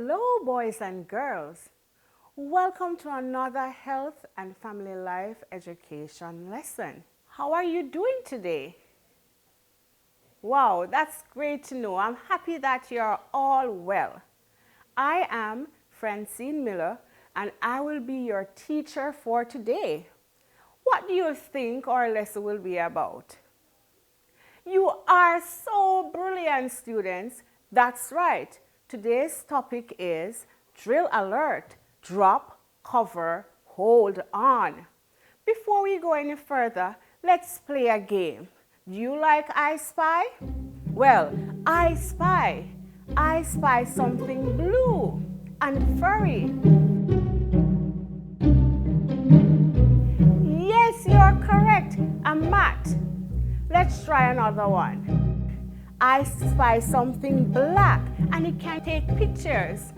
Hello, boys and girls. Welcome to another health and family life education lesson. How are you doing today? Wow, that's great to know. I'm happy that you're all well. I am Francine Miller and I will be your teacher for today. What do you think our lesson will be about? You are so brilliant, students. That's right. Today's topic is drill alert, drop, cover, hold on. Before we go any further, let's play a game. Do you like I Spy? Well, I spy. I spy something blue and furry. Yes, you're correct. A mat. Let's try another one. I spy something black and it can take pictures.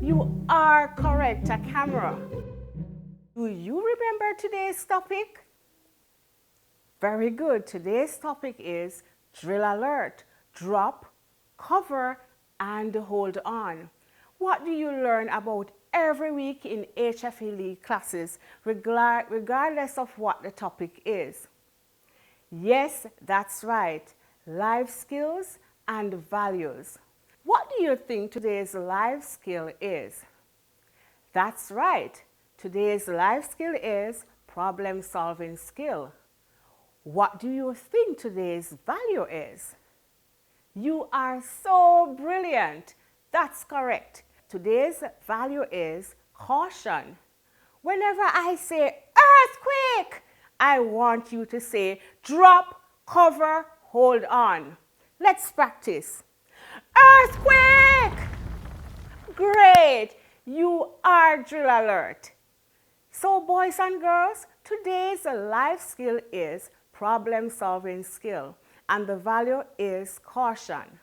You are correct, a camera. Do you remember today's topic? Very good. Today's topic is drill alert, drop, cover, and hold on. What do you learn about every week in HFLE classes, regardless of what the topic is? Yes, that's right. Life skills and values. What do you think today's life skill is? That's right. Today's life skill is problem-solving skill. What do you think today's value is? You are so brilliant. That's correct. Today's value is caution. Whenever I say earthquake, I want you to say drop, cover, hold on. Let's practice. Earthquake! Great! You are drill alert. So boys and girls, today's life skill is problem-solving skill and the value is caution.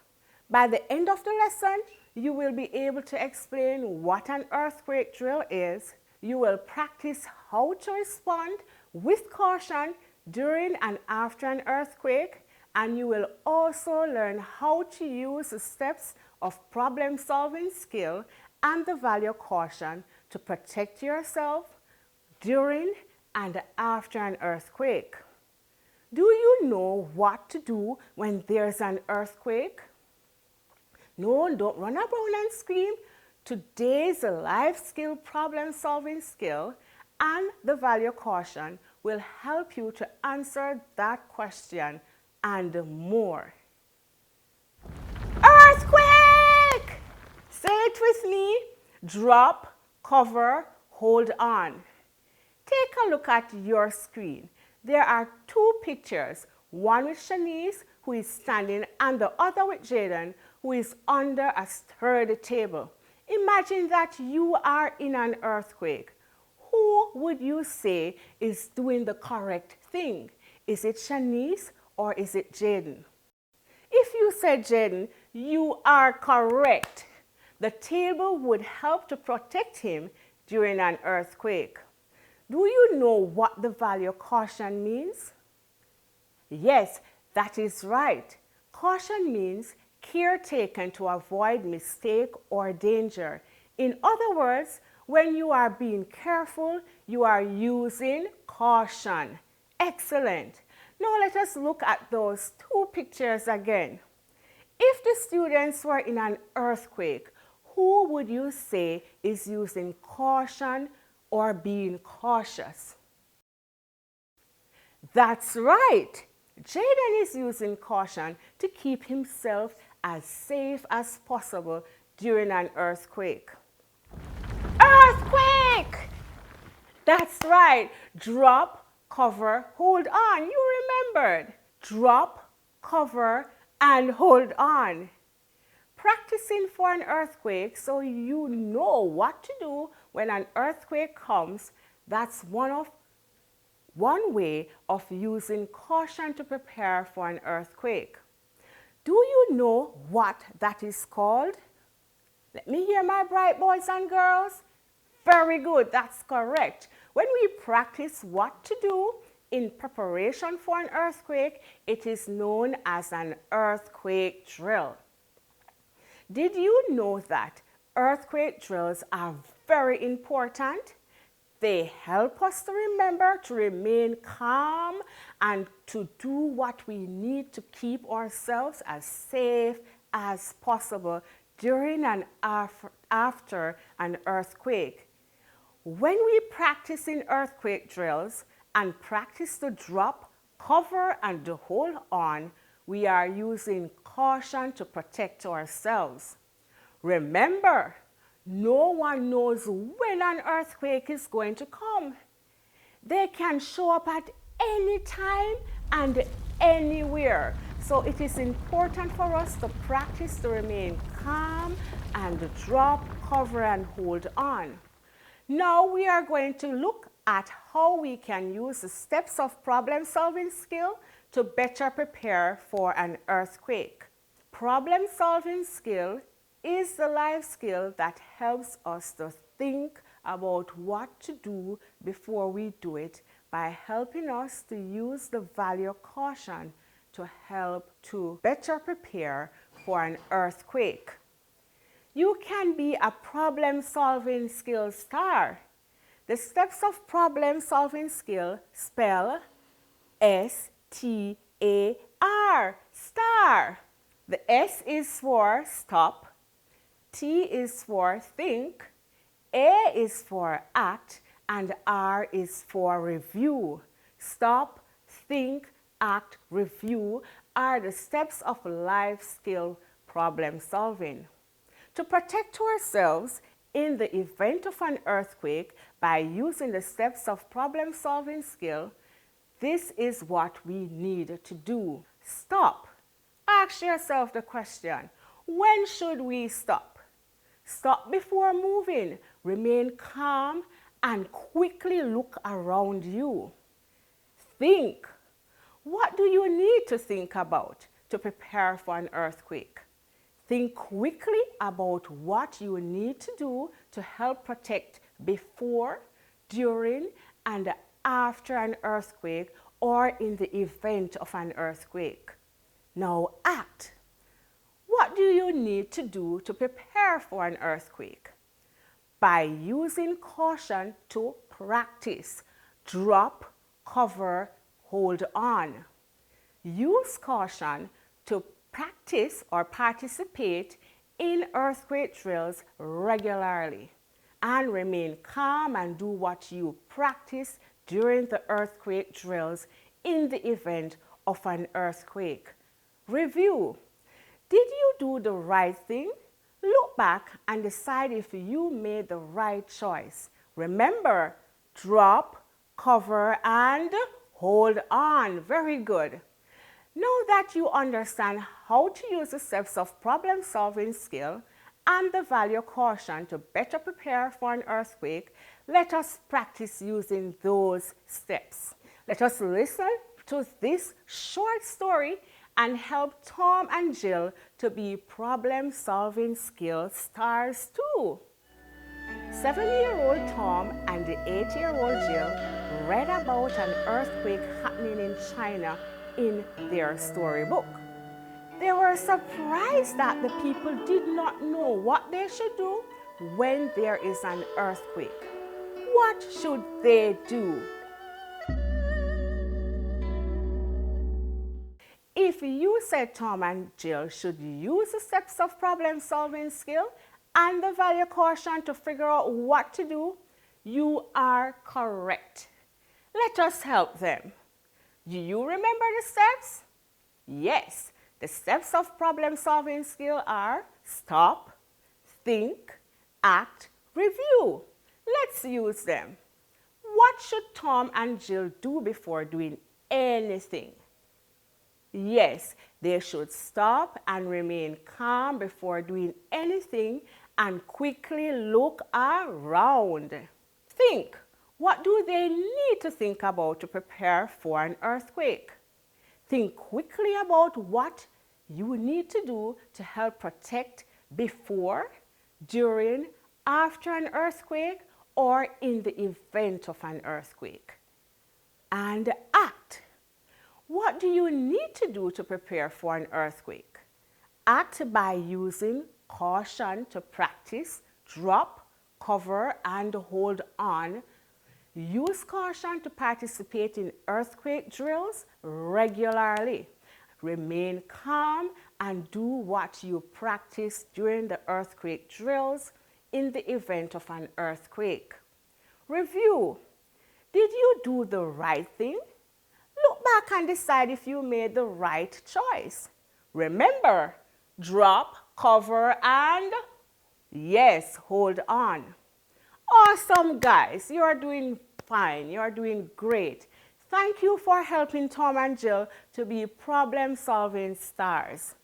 By the end of the lesson, you will be able to explain what an earthquake drill is. You will practice how to respond with caution during and after an earthquake, and you will also learn how to use the steps of problem-solving skill and the value caution to protect yourself during and after an earthquake. Do you know what to do when there's an earthquake? No, don't run around and scream. Today's life skill, problem-solving skill, and the value caution will help you to answer that question and more. Earthquake! Say it with me. Drop, cover, hold on. Take a look at your screen. There are two pictures, one with Shanice, who is standing, and the other with Jaden, who is under a sturdy table. Imagine that you are in an earthquake. Who would you say is doing the correct thing? Is it Shanice or is it Jaden? If you said Jaden, you are correct. The table would help to protect him during an earthquake. Do you know what the value caution means? Yes, that is right. Caution means care taken to avoid mistake or danger. In other words, when you are being careful, you are using caution. Excellent. Now let us look at those two pictures again. If the students were in an earthquake, who would you say is using caution or being cautious? That's right. Jaden is using caution to keep himself as safe as possible during an earthquake. Earthquake! That's right. Drop, cover, hold on. You remembered. Drop, cover, and hold on. Practicing for an earthquake so you know what to do when an earthquake comes, that's one way of using caution to prepare for an earthquake. Do you know what that is called? Let me hear my bright boys and girls. Very good, that's correct. When we practice what to do in preparation for an earthquake, it is known as an earthquake drill. Did you know that earthquake drills are very important? They help us to remember to remain calm and to do what we need to keep ourselves as safe as possible during and after an earthquake. When we practice in earthquake drills and practice to drop, cover, and to hold on, we are using caution to protect ourselves. Remember, no one knows when an earthquake is going to come. They can show up at any time and anywhere. So it is important for us to practice to remain calm and drop, cover, and hold on. Now we are going to look at how we can use the steps of problem-solving skill to better prepare for an earthquake. Problem-solving skill is the life skill that helps us to think about what to do before we do it by helping us to use the value of caution to help to better prepare for an earthquake. You can be a problem-solving skill star. The steps of problem-solving skill spell S-T-A-R, star. The S is for stop, T is for think, A is for act, and R is for review. Stop, think, act, review are the steps of life skill problem solving. To protect ourselves in the event of an earthquake by using the steps of problem solving skill, this is what we need to do. Stop. Ask yourself the question, when should we stop? Stop before moving. Remain calm and quickly look around you. Think. What do you need to think about to prepare for an earthquake? Think quickly about what you need to do to help protect before, during, and after an earthquake or in the event of an earthquake. Now act. What do you need to do to prepare for an earthquake? By using caution to practice, drop, cover, hold on. Use caution to practice or participate in earthquake drills regularly and remain calm and do what you practice during the earthquake drills in the event of an earthquake. Review. Did you do the right thing? Look back and decide if you made the right choice. Remember, drop, cover, and hold on. Very good. Now that you understand how to use the steps of problem-solving skill and the value of caution to better prepare for an earthquake, let us practice using those steps. Let us listen to this short story and help Tom and Jill to be problem-solving skill stars too. 7-year-old Tom and the 8-year-old Jill read about an earthquake happening in China in their storybook. They were surprised that the people did not know what they should do when there is an earthquake. What should they do? If you said Tom and Jill should use the steps of problem-solving skill and the value caution to figure out what to do, you are correct. Let us help them. Do you remember the steps? Yes, the steps of problem-solving skill are stop, think, act, review. Let's use them. What should Tom and Jill do before doing anything? Yes, they should stop and remain calm before doing anything and quickly look around. Think. What do they need to think about to prepare for an earthquake? Think quickly about what you need to do to help protect before, during, after an earthquake, or in the event of an earthquake. And act. What do you need to do to prepare for an earthquake? Act by using caution to practice, drop, cover, and hold on. Use caution to participate in earthquake drills regularly. Remain calm and do what you practice during the earthquake drills in the event of an earthquake. Review. Did you do the right thing? Look back and decide if you made the right choice. Remember, drop, cover, and yes, hold on. Awesome, guys. You are doing fine. You are doing great. Thank you for helping Tom and Jill to be problem-solving stars.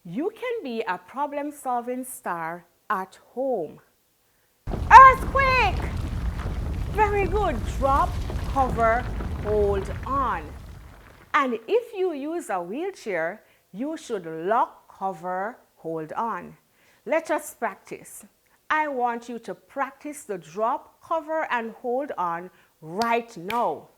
You can be a problem-solving star at home. Earthquake! Very good. Drop, cover, hold on. And if you use a wheelchair, you should lock, cover, hold on. Let us practice. I want you to practice the drop, cover, and hold on right now.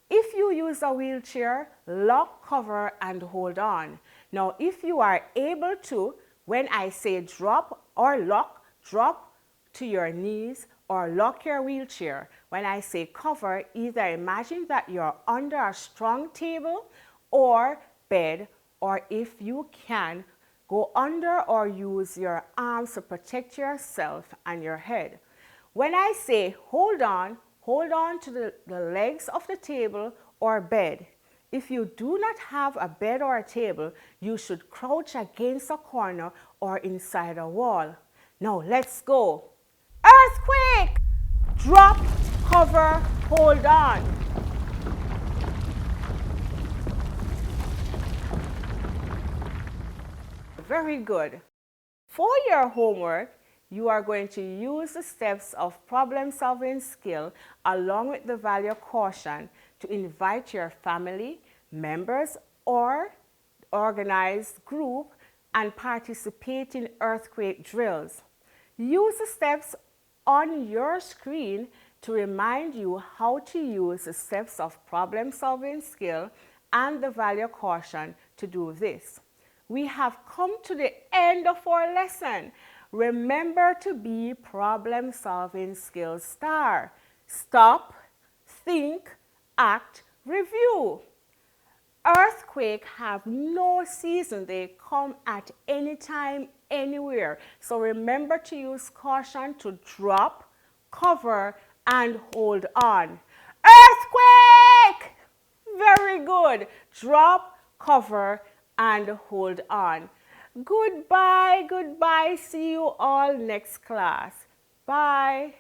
If you use a wheelchair, lock, cover, and hold on. Now, if you are able to, when I say drop or lock, drop to your knees or lock your wheelchair. When I say cover, either imagine that you're under a strong table or bed, or if you can, go under or use your arms to protect yourself and your head. When I say hold on to the legs of the table or bed. If you do not have a bed or a table, you should crouch against a corner or inside a wall. Now let's go. Earthquake! Drop, cover, hold on. Very good. For your homework, you are going to use the steps of problem-solving skill along with the value of caution to invite your family, members, or organized group and participate in earthquake drills. Use the steps on your screen to remind you how to use the steps of problem-solving skill and the value of caution to do this. We have come to the end of our lesson. Remember to be problem-solving skill star. Stop, think, act, review. Earthquakes have no season. They come at any time, anywhere. So remember to use caution to drop, cover, and hold on. Earthquake! Very good. Drop, cover, and hold on. Goodbye, goodbye. See you all next class. Bye.